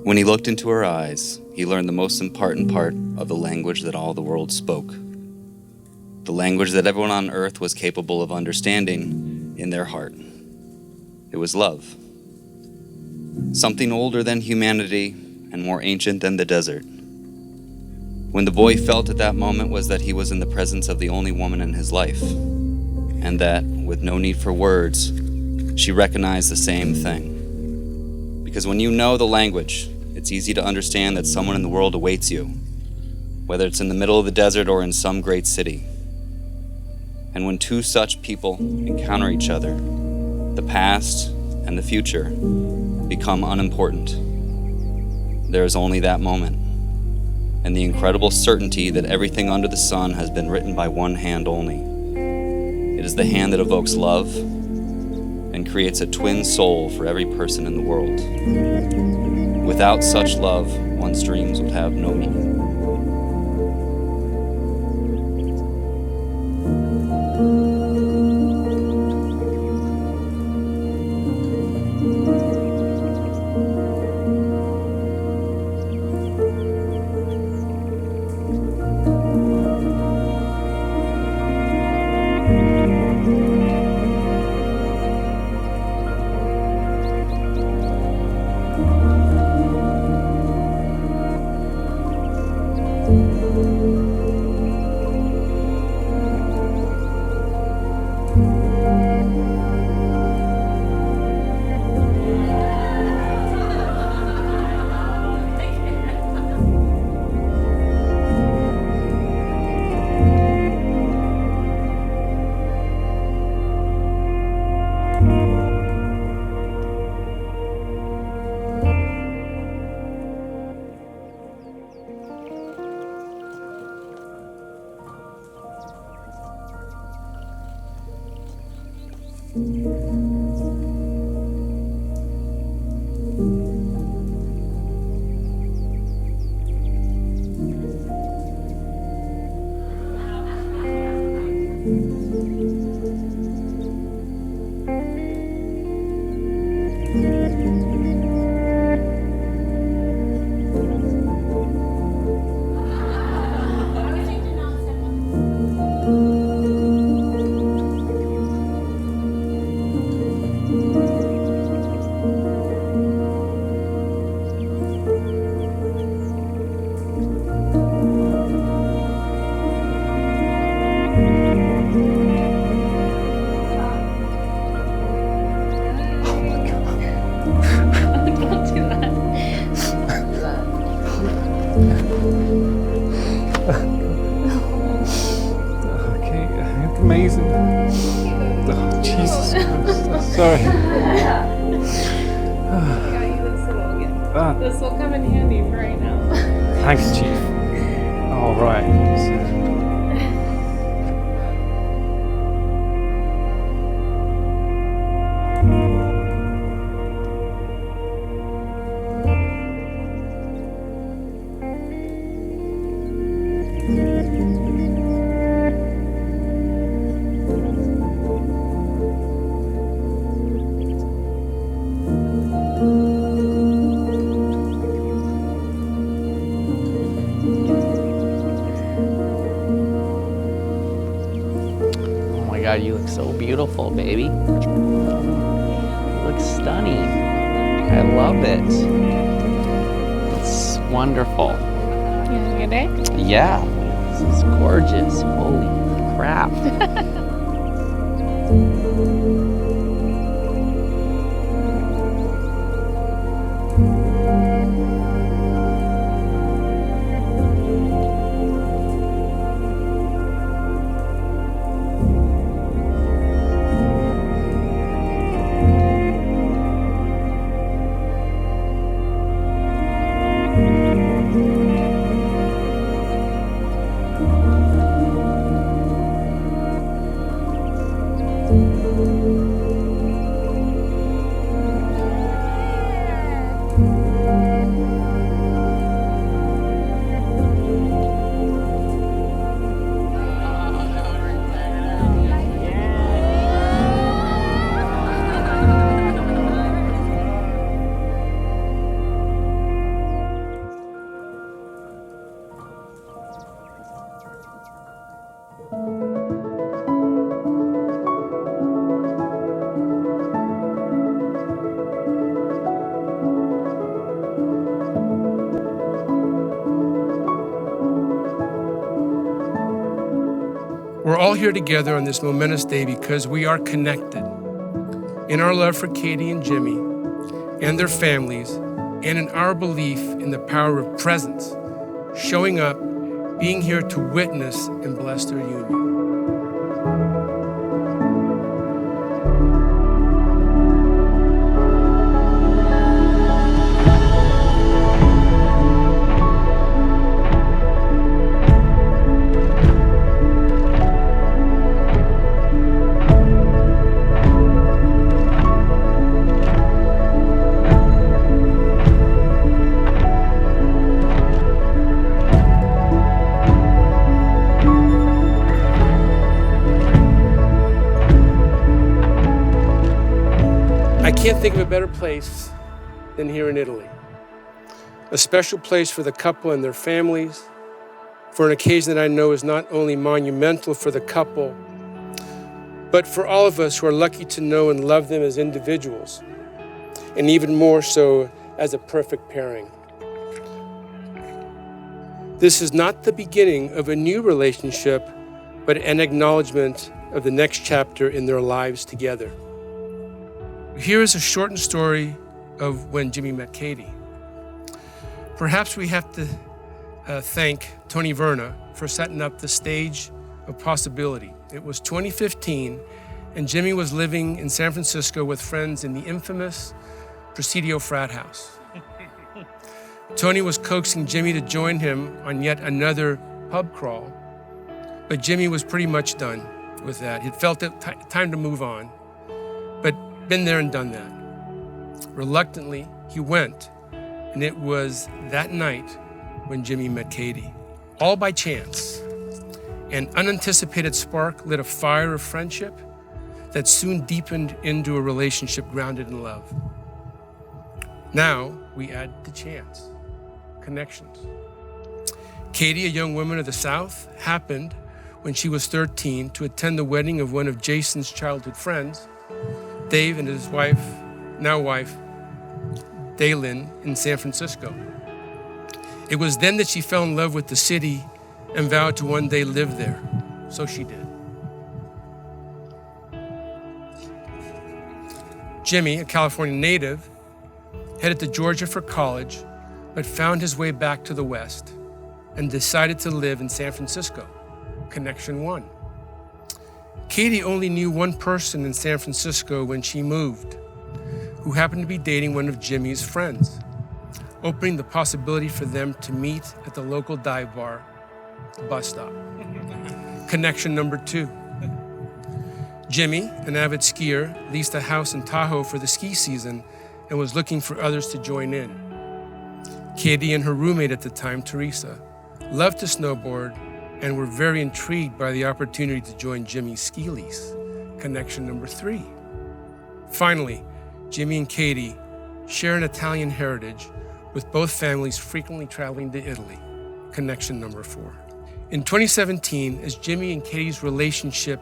When he looked into her eyes, he learned the most important part of the language that all the world spoke. The language that everyone on earth was capable of understanding in their heart. It was love. Something older than humanity and more ancient than the desert. When the boy felt at that moment was that he was in the presence of the only woman in his life, and that, with no need for words, she recognized the same thing. Because when you know the language, it's easy to understand that someone in the world awaits you, whether it's in the middle of the desert or in some great city. And when two such people encounter each other, the past and the future become unimportant. There is only that moment, and the incredible certainty that everything under the sun has been written by one hand only. It is the hand that evokes love and creates a twin soul for every person in the world. Without such love, one's dreams would have no meaning. Amazing. Oh, Jesus Christ. Sorry. Got you this little gift. This will come in handy for right now. Thank you, Chief. All right. God, you look so beautiful, baby. You look stunning. I love it. It's wonderful. You having a good day? Yeah, this is gorgeous. Holy crap. all here together on this momentous day because we are connected in our love for Katie and Jimmy and their families, and in our belief in the power of presence, showing up, being here to witness and bless their union. I can't think of a better place than here in Italy. A special place for the couple and their families, for an occasion that I know is not only monumental for the couple, but for all of us who are lucky to know and love them as individuals, and even more so as a perfect pairing. This is not the beginning of a new relationship, but an acknowledgement of the next chapter in their lives together. Here is a shortened story of when Jimmy met Katie. Perhaps we have to thank Tony Verna for setting up the stage of possibility. It was 2015, and Jimmy was living in San Francisco with friends in the infamous Presidio frat house. Tony was coaxing Jimmy to join him on yet another pub crawl, but Jimmy was pretty much done with that. He felt it time to move on, but been there and done that. Reluctantly, he went, and it was that night when Jimmy met Katie. All by chance, an unanticipated spark lit a fire of friendship that soon deepened into a relationship grounded in love. Now we add the chance, connections. Katie, a young woman of the South, happened when she was 13 to attend the wedding of one of Jason's childhood friends, Dave and his wife, now wife, Daylin, in San Francisco. It was then that she fell in love with the city and vowed to one day live there. So she did. Jimmy, a California native, headed to Georgia for college, but found his way back to the West and decided to live in San Francisco. Connection one. Katie only knew one person in San Francisco when she moved, who happened to be dating one of Jimmy's friends, opening the possibility for them to meet at the local dive bar, the bus stop. Connection number two. Jimmy, an avid skier, leased a house in Tahoe for the ski season and was looking for others to join in. Katie and her roommate at the time, Teresa, loved to snowboard and were very intrigued by the opportunity to join Jimmy's ski lease. Connection number three. Finally, Jimmy and Katie share an Italian heritage, with both families frequently traveling to Italy. Connection number four. In 2017, as Jimmy and Katie's relationship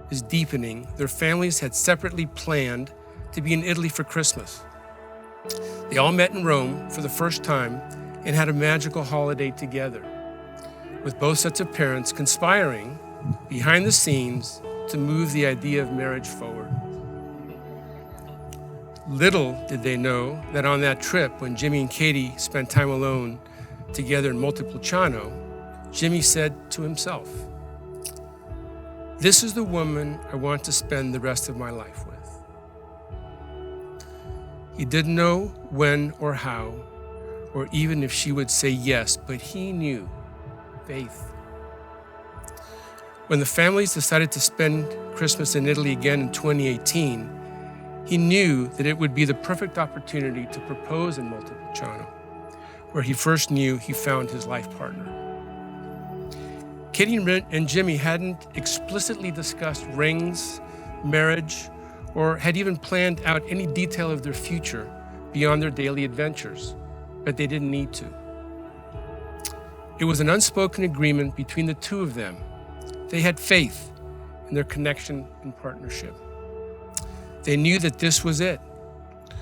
is deepening, their families had separately planned to be in Italy for Christmas. They all met in Rome for the first time and had a magical holiday together, with both sets of parents conspiring behind the scenes to move the idea of marriage forward. Little did they know that on that trip, when Jimmy and Katie spent time alone together in Montepulciano, Jimmy said to himself, "This is the woman I want to spend the rest of my life with." He didn't know when or how, or even if she would say yes, but he knew. Faith. When the families decided to spend Christmas in Italy again in 2018, he knew that it would be the perfect opportunity to propose in Montepulciano, where he first knew he found his life partner. Katie and Jimmy hadn't explicitly discussed rings, marriage, or had even planned out any detail of their future beyond their daily adventures, but they didn't need to. It was an unspoken agreement between the two of them. They had faith in their connection and partnership. They knew that this was it.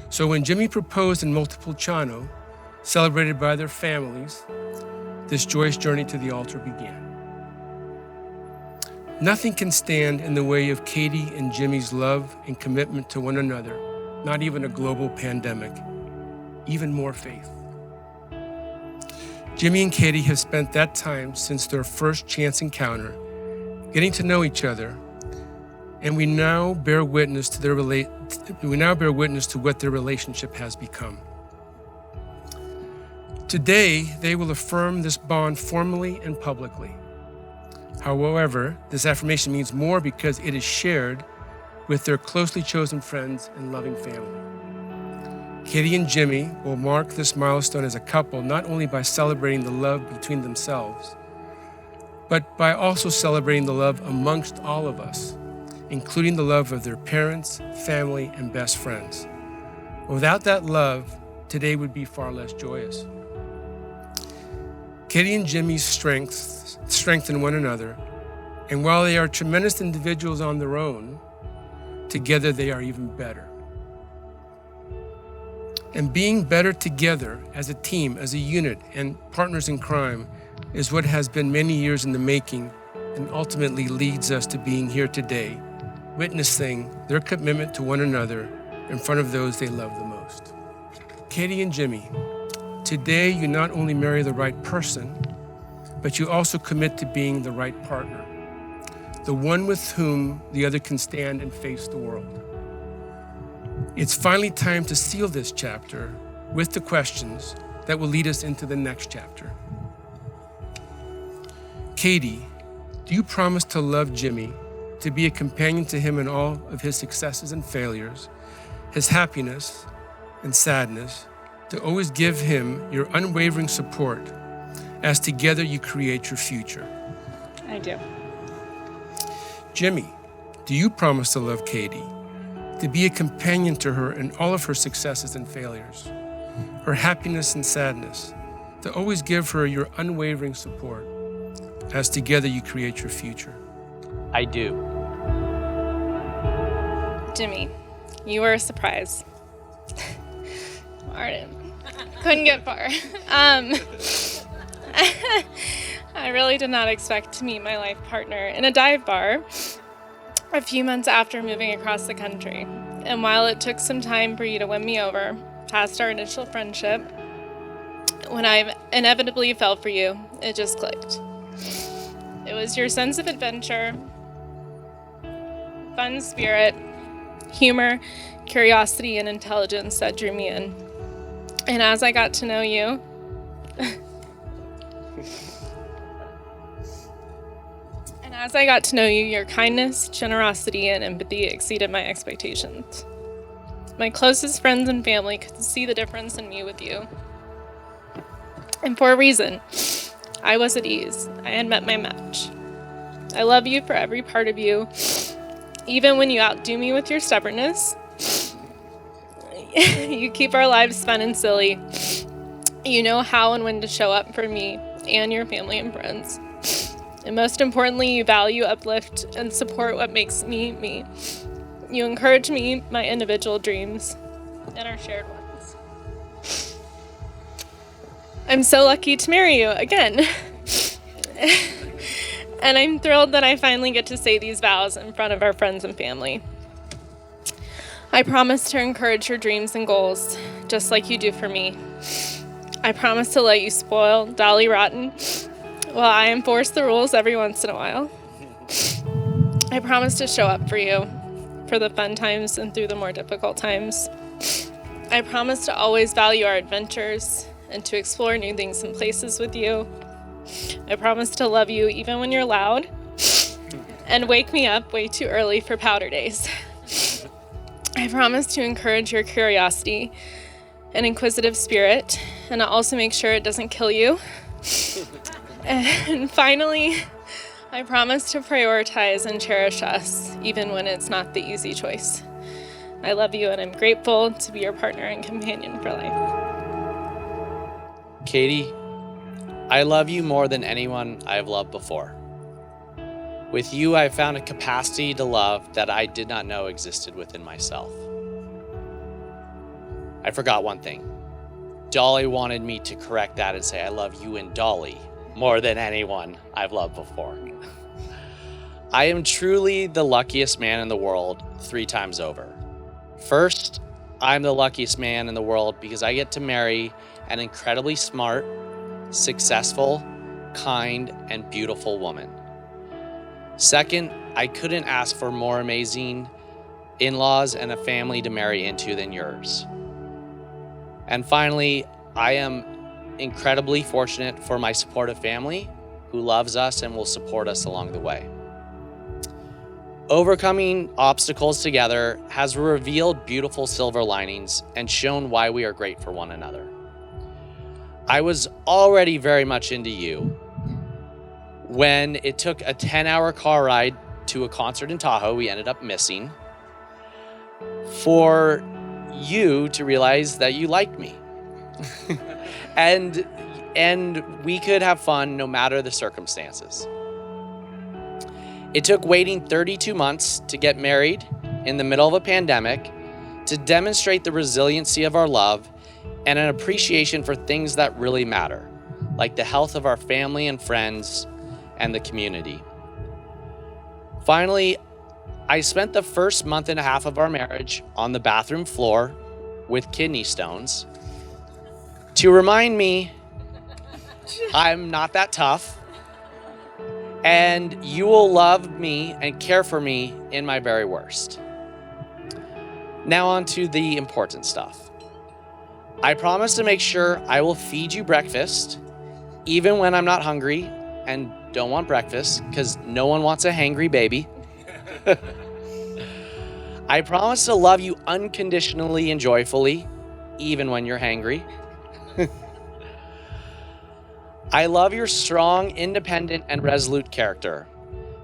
So when Jimmy proposed in Montepulciano, celebrated by their families, this joyous journey to the altar began. Nothing can stand in the way of Katie and Jimmy's love and commitment to one another, not even a global pandemic, even more faith. Jimmy and Katie have spent that time since their first chance encounter, getting to know each other, and we now bear witness to what their relationship has become. Today, they will affirm this bond formally and publicly. However, this affirmation means more because it is shared with their closely chosen friends and loving family. Katie and Jimmy will mark this milestone as a couple not only by celebrating the love between themselves, but by also celebrating the love amongst all of us, including the love of their parents, family, and best friends. Without that love, today would be far less joyous. Katie and Jimmy's strengthen one another, and while they are tremendous individuals on their own, together they are even better. And being better together as a team, as a unit, and partners in crime is what has been many years in the making and ultimately leads us to being here today, witnessing their commitment to one another in front of those they love the most. Katie and Jimmy, today you not only marry the right person, but you also commit to being the right partner, the one with whom the other can stand and face the world. It's finally time to seal this chapter with the questions that will lead us into the next chapter. Katie, do you promise to love Jimmy, to be a companion to him in all of his successes and failures, his happiness and sadness, to always give him your unwavering support as together you create your future? I do. Jimmy, do you promise to love Katie, to be a companion to her in all of her successes and failures, her happiness and sadness, to always give her your unwavering support as together you create your future? I do. Jimmy, you were a surprise. Martin, couldn't get far. I really did not expect to meet my life partner in a dive bar a few months after moving across the country. And while it took some time for you to win me over, past our initial friendship, when I inevitably fell for you, it just clicked. It was your sense of adventure, fun spirit, humor, curiosity, and intelligence that drew me in. And as I got to know you, your kindness, generosity, and empathy exceeded my expectations. My closest friends and family could see the difference in me with you. And for a reason, I was at ease. I had met my match. I love you for every part of you, even when you outdo me with your stubbornness. You keep our lives fun and silly. You know how and when to show up for me and your family and friends. And most importantly, you value, uplift, and support what makes me me. You encourage me, my individual dreams, and our shared ones. I'm so lucky to marry you again. And I'm thrilled that I finally get to say these vows in front of our friends and family. I promise to encourage your dreams and goals, just like you do for me. I promise to let you spoil Dolly Rotten while I enforce the rules every once in a while. I promise to show up for you, for the fun times and through the more difficult times. I promise to always value our adventures and to explore new things and places with you. I promise to love you even when you're loud and wake me up way too early for powder days. I promise to encourage your curiosity and inquisitive spirit, and I'll also make sure it doesn't kill you. And finally, I promise to prioritize and cherish us, even when it's not the easy choice. I love you, and I'm grateful to be your partner and companion for life. Katie, I love you more than anyone I've loved before. With you, I found a capacity to love that I did not know existed within myself. I forgot one thing. Dolly wanted me to correct that and say, I love you and Dolly more than anyone I've loved before. I am truly the luckiest man in the world 3 times over. First, I'm the luckiest man in the world because I get to marry an incredibly smart, successful, kind, and beautiful woman. Second, I couldn't ask for more amazing in-laws and a family to marry into than yours. And finally, I am incredibly fortunate for my supportive family who loves us and will support us along the way. Overcoming obstacles together has revealed beautiful silver linings and shown why we are great for one another. I was already very much into you when it took a 10-hour car ride to a concert in Tahoe we ended up missing for you to realize that you liked me. and we could have fun no matter the circumstances. It took waiting 32 months to get married in the middle of a pandemic to demonstrate the resiliency of our love and an appreciation for things that really matter, like the health of our family and friends and the community. Finally, I spent the first month and a half of our marriage on the bathroom floor with kidney stones to remind me I'm not that tough, and you will love me and care for me in my very worst. Now on to the important stuff. I promise to make sure I will feed you breakfast, even when I'm not hungry and don't want breakfast, because no one wants a hangry baby. I promise to love you unconditionally and joyfully, even when you're hangry. I love your strong, independent, and resolute character.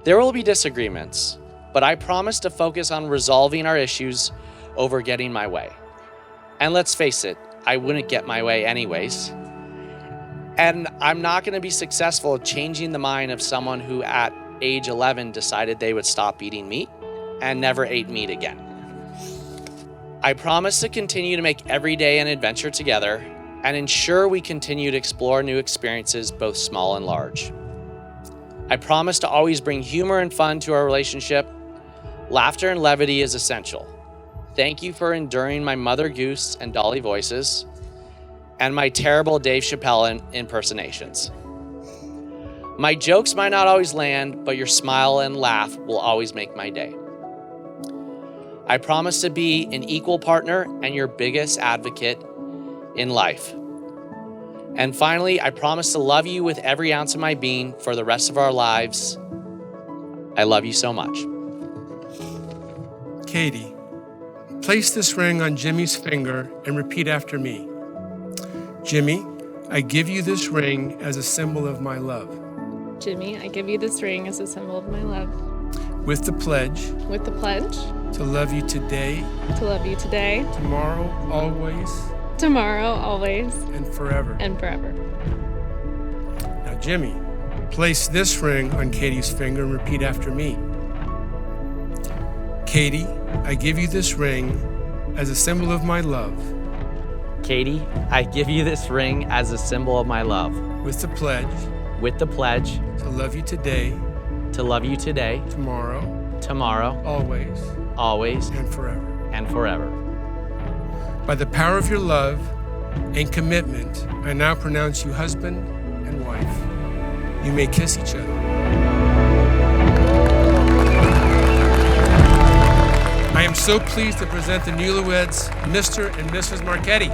There will be disagreements, but I promise to focus on resolving our issues over getting my way. And let's face it, I wouldn't get my way anyways. And I'm not going to be successful at changing the mind of someone who at age 11 decided they would stop eating meat and never ate meat again. I promise to continue to make every day an adventure together and ensure we continue to explore new experiences, both small and large. I promise to always bring humor and fun to our relationship. Laughter and levity is essential. Thank you for enduring my Mother Goose and Dolly voices and my terrible Dave Chappelle impersonations. My jokes might not always land, but your smile and laugh will always make my day. I promise to be an equal partner and your biggest advocate in life. And finally, I promise to love you with every ounce of my being for the rest of our lives. I love you so much. Katie, place this ring on Jimmy's finger and repeat after me. Jimmy, I give you this ring as a symbol of my love. Jimmy, I give you this ring as a symbol of my love. With the pledge With the pledge to love you today, to love you today, tomorrow, always, tomorrow, always, and forever. and forever. Now, Jimmy, place this ring on Katie's finger and repeat after me. Katie, I give you this ring as a symbol of my love. Katie, I give you this ring as a symbol of my love. With the pledge With the pledge to love you today, to love you today, tomorrow, tomorrow, always, always, and forever. and forever. By the power of your love and commitment, I now pronounce you husband and wife. You may kiss each other. I am so pleased to present the newlyweds, Mr. and Mrs. Marchetti.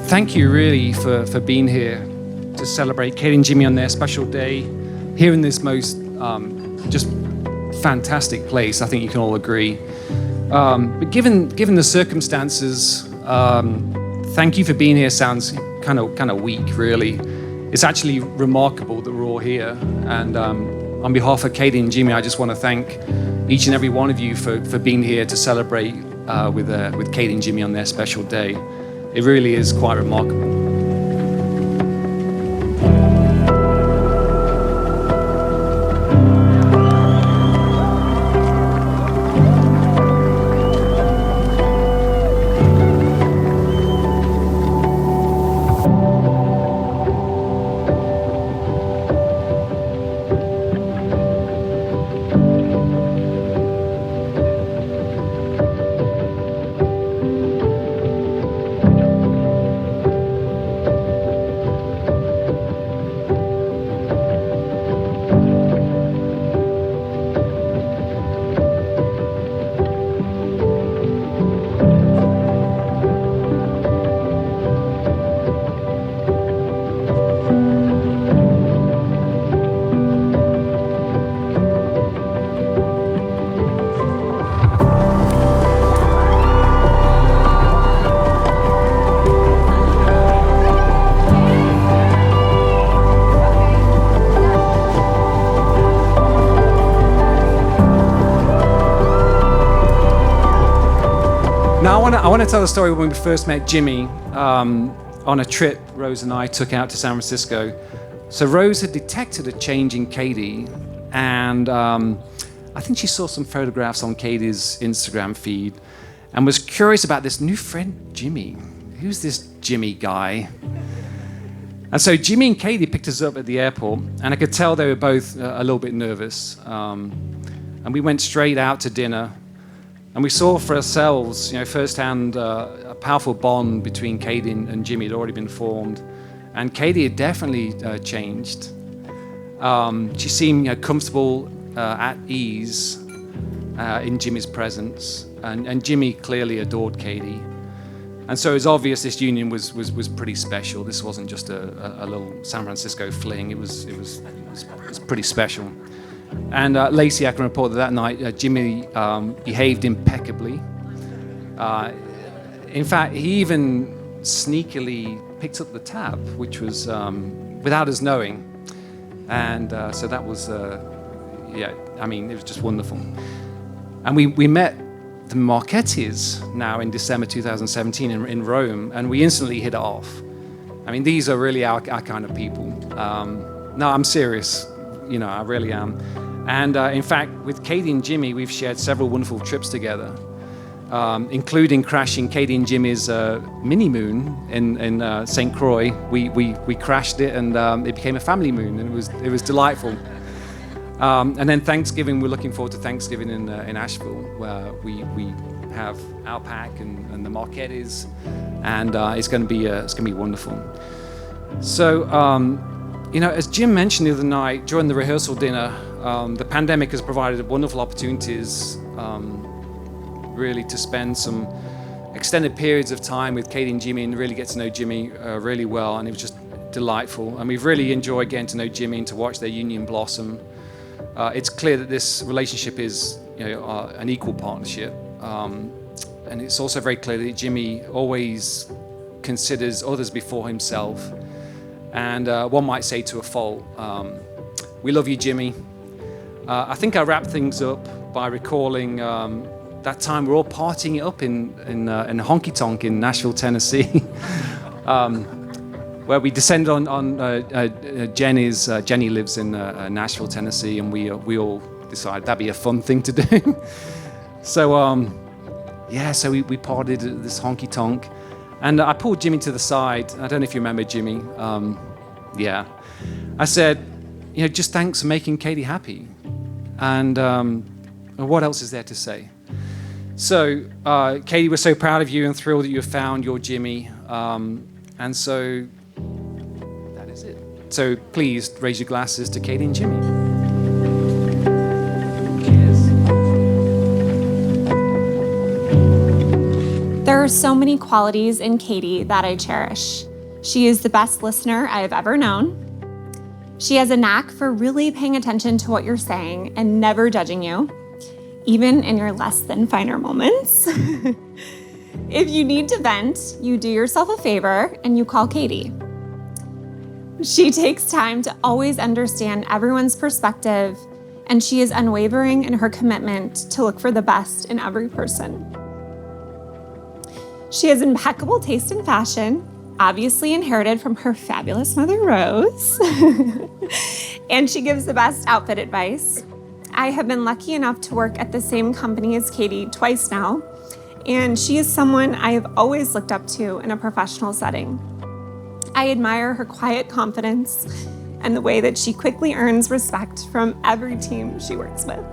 thank you really for being here to celebrate Katie and Jimmy on their special day here in this most just fantastic place. I think you can all agree. But given the circumstances, thank you for being here sounds kind of weak, really. It's actually remarkable that we're all here. And on behalf of Katie and Jimmy, I just want to thank each and every one of you for being here to celebrate with Katie and Jimmy on their special day. It really is quite remarkable. I want to tell the story when we first met Jimmy on a trip Rose and I took out to San Francisco. So Rose had detected a change in Katie, and I think she saw some photographs on Katie's Instagram feed and was curious about this new friend, Jimmy. Who's this Jimmy guy? And so Jimmy and Katie picked us up at the airport, and I could tell they were both a little bit nervous. And we went straight out to dinner. And we saw for ourselves, firsthand, a powerful bond between Katie and Jimmy had already been formed. And Katie had definitely changed. She seemed comfortable, at ease in Jimmy's presence. And Jimmy clearly adored Katie. And so it was obvious this union was pretty special. This wasn't just a little San Francisco fling. It was pretty special. And Lacey, I can report that night, Jimmy behaved impeccably. In fact, he even sneakily picked up the tab, which was without us knowing. And so that was, it was just wonderful. And we met the Marchettis now in December 2017 in Rome, and we instantly hit it off. I mean, these are really our kind of people. No, I'm serious. I really am. And in fact, with Katie and Jimmy, we've shared several wonderful trips together, including crashing Katie and Jimmy's mini moon in St. Croix. We crashed it, and it became a family moon, and it was delightful. And then Thanksgiving, we're looking forward to Thanksgiving in Asheville, where we have Alpac and the Marchettis, and it's going to be wonderful. So. As Jim mentioned the other night during the rehearsal dinner, the pandemic has provided wonderful opportunities really to spend some extended periods of time with Katie and Jimmy and really get to know Jimmy really well, and it was just delightful. And we've really enjoyed getting to know Jimmy and to watch their union blossom. It's clear that this relationship is an equal partnership, and it's also very clear that Jimmy always considers others before himself. And one might say to a fault. We love you, Jimmy. I think I wrap things up by recalling that time we're all partying it up in Honky Tonk in Nashville, Tennessee, where we descended on Jenny's. Jenny lives in Nashville, Tennessee, and we all decided that'd be a fun thing to do. So we partied at this Honky Tonk. And I pulled Jimmy to the side. I don't know if you remember Jimmy. I said, just thanks for making Katie happy. And what else is there to say? So, Katie, we're so proud of you and thrilled that you have found your Jimmy. And so, that is it. So, please raise your glasses to Katie and Jimmy. There are are so many qualities in Katie that I cherish. She is the best listener I have ever known. She has a knack for really paying attention to what you're saying and never judging you, even in your less than finer moments. If you need to vent, you do yourself a favor and you call Katie. She takes time to always understand everyone's perspective, and she is unwavering in her commitment to look for the best in every person. She has impeccable taste in fashion, obviously inherited from her fabulous mother, Rose. And she gives the best outfit advice. I have been lucky enough to work at the same company as Katie twice now, and she is someone I have always looked up to in a professional setting. I admire her quiet confidence and the way that she quickly earns respect from every team she works with.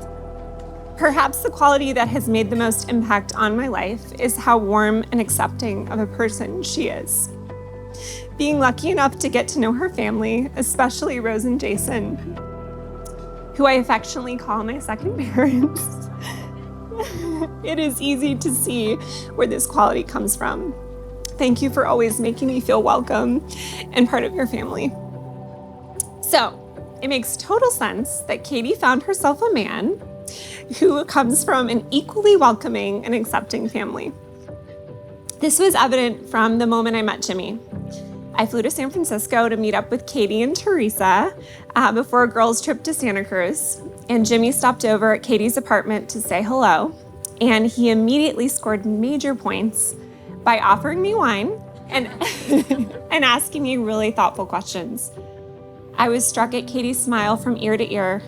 Perhaps the quality that has made the most impact on my life is how warm and accepting of a person she is. Being lucky enough to get to know her family, especially Rose and Jason, who I affectionately call my second parents, it is easy to see where this quality comes from. Thank you for always making me feel welcome and part of your family. So, it makes total sense that Katie found herself a man who comes from an equally welcoming and accepting family. This was evident from the moment I met Jimmy. I flew to San Francisco to meet up with Katie and Teresa before a girls' trip to Santa Cruz, and Jimmy stopped over at Katie's apartment to say hello, and he immediately scored major points by offering me wine and, and asking me really thoughtful questions. I was struck at Katie's smile from ear to ear,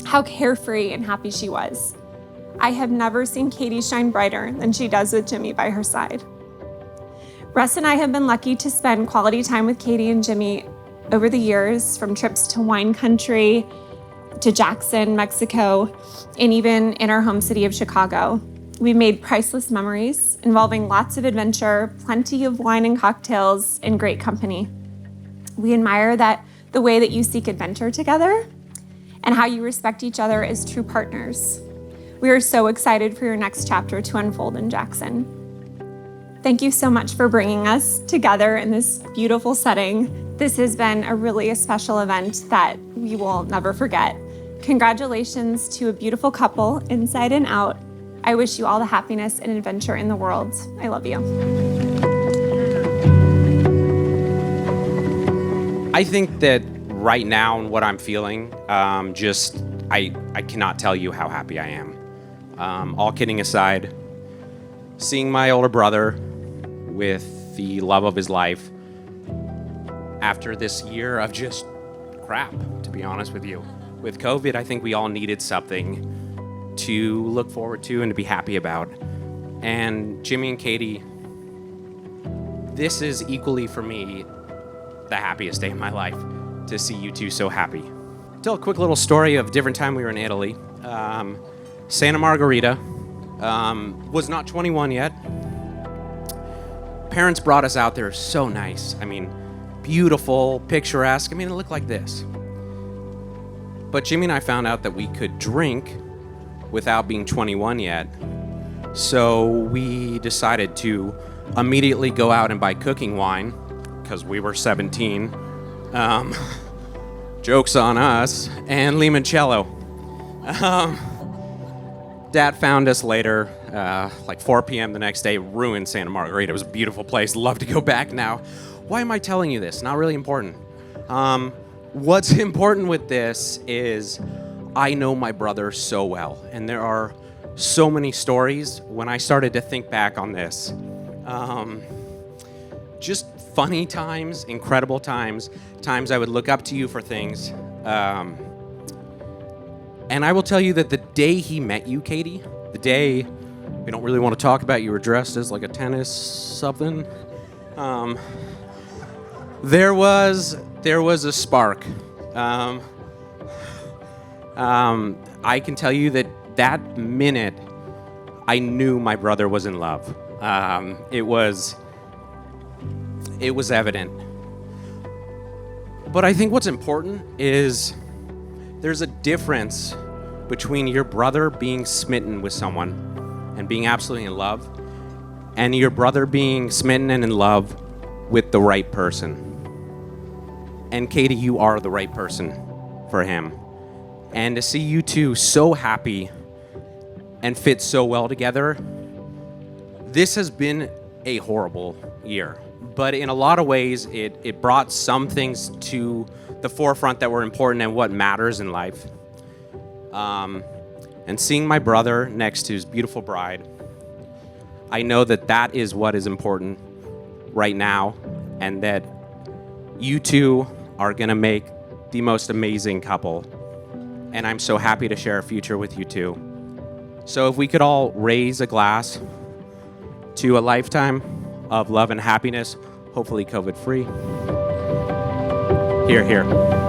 how carefree and happy she was. I have never seen Katie shine brighter than she does with Jimmy by her side. Russ and I have been lucky to spend quality time with Katie and Jimmy over the years, from trips to wine country, to Jackson, Mexico, and even in our home city of Chicago. We made priceless memories involving lots of adventure, plenty of wine and cocktails, and great company. We admire the way that you seek adventure together and how you respect each other as true partners. We are so excited for your next chapter to unfold in Jackson. Thank you so much for bringing us together in this beautiful setting. This has been a really special event that we will never forget. Congratulations to a beautiful couple, inside and out. I wish you all the happiness and adventure in the world. I love you. I think that right now, and what I'm feeling, I cannot tell you how happy I am. All kidding aside, seeing my older brother with the love of his life after this year of just crap, to be honest with you. With COVID, I think we all needed something to look forward to and to be happy about. And Jimmy and Katie, this is equally for me the happiest day of my life, to see you two so happy. Tell a quick little story of a different time we were in Italy. Santa Margherita, was not 21 yet. Parents brought us out there, so nice. I mean, beautiful, picturesque. I mean, it looked like this. But Jimmy and I found out that we could drink without being 21 yet. So we decided to immediately go out and buy cooking wine, because we were 17. Joke's on us. And limoncello. Dad found us later, like 4 p.m. the next day, ruined Santa Margherita. It was a beautiful place. Love to go back now. Why am I telling you this? Not really important. What's important with this is I know my brother so well, and there are so many stories when I started to think back on this. Just funny times, incredible times I would look up to you for things. And I will tell you that the day he met you, Katie, the day we don't really want to talk about, you were dressed as like a tennis something. There was a spark. I can tell you that minute I knew my brother was in love. It was evident. But I think what's important is there's a difference between your brother being smitten with someone and being absolutely in love, and your brother being smitten and in love with the right person. And Katie, you are the right person for him. And to see you two so happy and fit so well together, this has been a horrible year. But in a lot of ways, it brought some things to the forefront that were important and what matters in life. And seeing my brother next to his beautiful bride, I know that that is what is important right now, and that you two are gonna make the most amazing couple. And I'm so happy to share a future with you two. So if we could all raise a glass to a lifetime of love and happiness, hopefully COVID-free. Here, here.